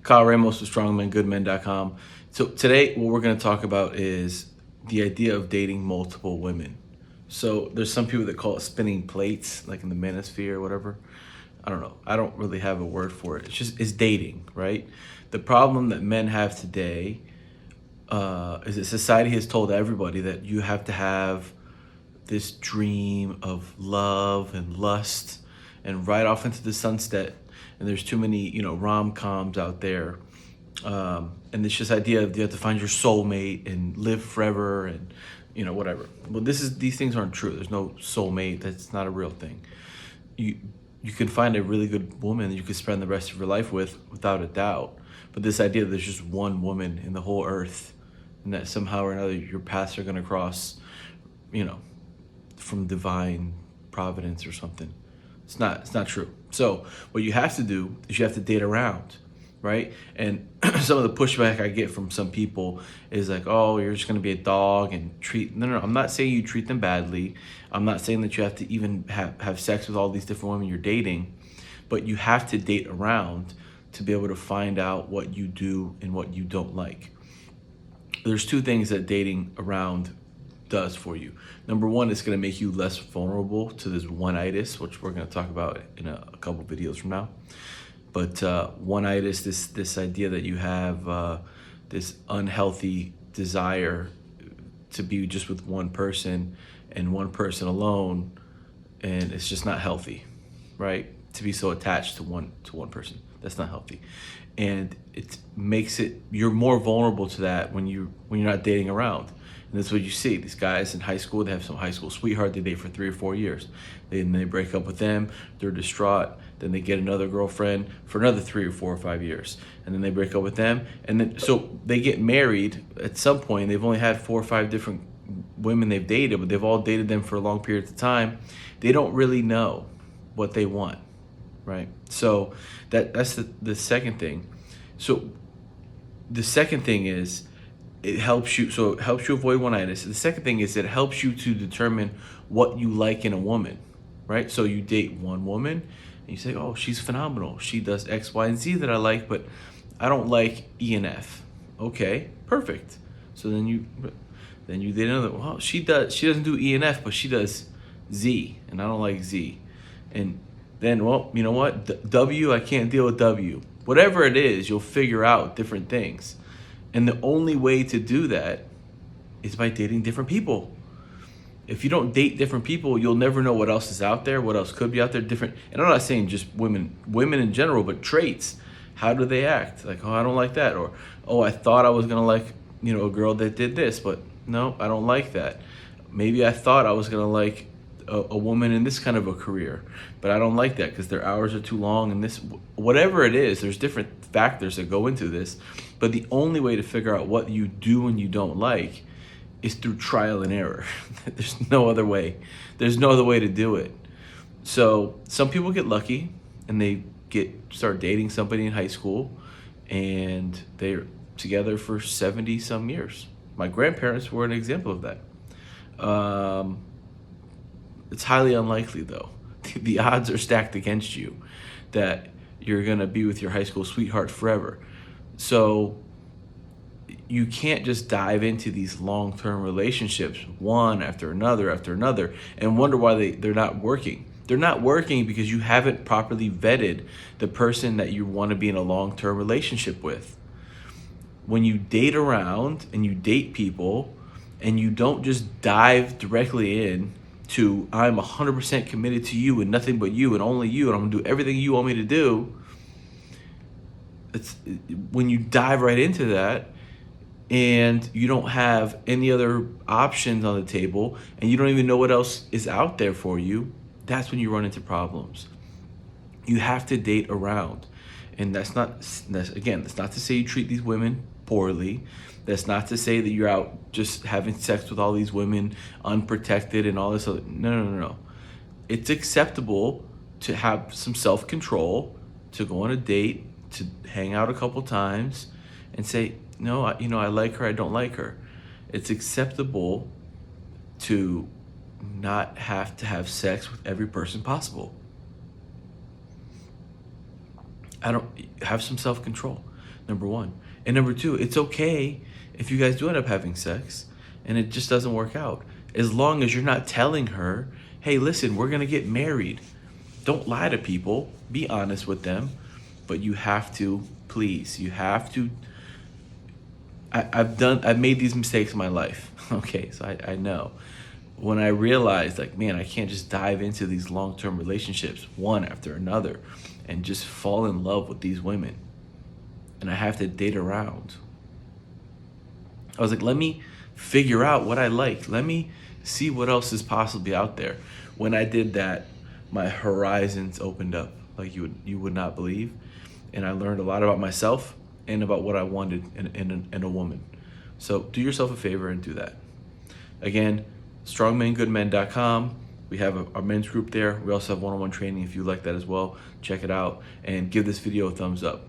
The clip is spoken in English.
Kyle Ramos with strongmengoodmen.com. So today what we're going to talk about is the idea of dating multiple women. So there's some people that call it spinning plates, like in the manosphere or whatever. I don't know. I don't really have a word for it. It's dating, right? The problem that men have today is that society has told everybody that you have to have this dream of love and lust and ride off into the sunset. And there's too many, rom-coms out there. And it's just idea of you have to find your soulmate and live forever and, whatever. Well, these things aren't true. There's no soulmate. That's not a real thing. You can find a really good woman that you could spend the rest of your life with, without a doubt. But this idea that there's just one woman in the whole earth and that somehow or another your paths are going to cross, from divine providence or something. It's not true. So what you have to do is you have to date around, right? And some of the pushback I get from some people is like, oh, you're just going to be a dog and treat... No. I'm not saying you treat them badly. I'm not saying that you have to even have sex with all these different women you're dating, but you have to date around to be able to find out what you do and what you don't like. There's two things that dating around does for you. Number one, it's going to make you less vulnerable to this oneitis, which we're going to talk about in a couple videos from now. But oneitis, this idea that you have this unhealthy desire to be just with one person and one person alone, and it's just not healthy, right? To be so attached to one person, that's not healthy, and it makes it you're more vulnerable to that when you're not dating around. And that's what you see. These guys in high school, they have some high school sweetheart they date for 3 or 4 years. Then they break up with them, they're distraught. Then they get another girlfriend for another 3 or 4 or 5 years. And then they break up with them. And then so they get married at some point. They've only had 4 or 5 different women they've dated, but they've all dated them for a long period of time. They don't really know what they want, right? So that's the second thing. So the second thing is, it helps you avoid oneitis. The second thing is it helps you to determine what you like in a woman, right? So you date one woman and you say, oh, she's phenomenal. She does X, Y, and Z that I like, but I don't like E and F. Okay, perfect. So then you date another. Well, she doesn't do E and F, but she does Z, and I don't like Z. And then, well, you know what? W, I can't deal with W. Whatever it is, you'll figure out different things. And the only way to do that is by dating different people. If you don't date different people, you'll never know what else is out there, what else could be out there, different. And I'm not saying just women in general, but traits. How do they act? Like, oh, I don't like that. Or, oh, I thought I was going to like, a girl that did this, but no, I don't like that. Maybe I thought I was going to like a woman in this kind of a career, but I don't like that because their hours are too long and this, whatever it is, there's different factors that go into this. But the only way to figure out what you do and you don't like is through trial and error. There's no other way. There's no other way to do it. So some people get lucky and they start dating somebody in high school and they're together for 70 some years. My grandparents were an example of that. It's highly unlikely though. The odds are stacked against you that you're gonna be with your high school sweetheart forever. So you can't just dive into these long-term relationships one after another and wonder why they're not working. They're not working because you haven't properly vetted the person that you want to be in a long-term relationship with. When you date around and you date people and you don't just dive directly in to I'm 100% committed to you and nothing but you and only you and I'm gonna do everything you want me to do, when you dive right into that and you don't have any other options on the table and you don't even know what else is out there for you, that's when you run into problems. You have to date around. And that's not to say you treat these women poorly. That's not to say that you're out just having sex with all these women unprotected and all this other. No. It's acceptable to have some self-control, to go on a date, to hang out a couple times and say, no, I like her, I don't like her. It's acceptable to not have to have sex with every person possible. Have some self-control. number one. And number two, it's okay if you guys do end up having sex and it just doesn't work out. As long as you're not telling her, hey, listen, we're gonna get married. Don't lie to people, be honest with them, but you have to, please, you have to. I've made these mistakes in my life, okay, so I know. When I realized, like, man, I can't just dive into these long-term relationships, one after another, and just fall in love with these women. And I have to date around. I was like, let me figure out what I like. Let me see what else is possibly out there. When I did that, my horizons opened up like you would not believe. And I learned a lot about myself and about what I wanted in a woman. So do yourself a favor and do that. Again, strongmengoodmen.com. We have our men's group there. We also have one-on-one training if you like that as well. Check it out and give this video a thumbs up.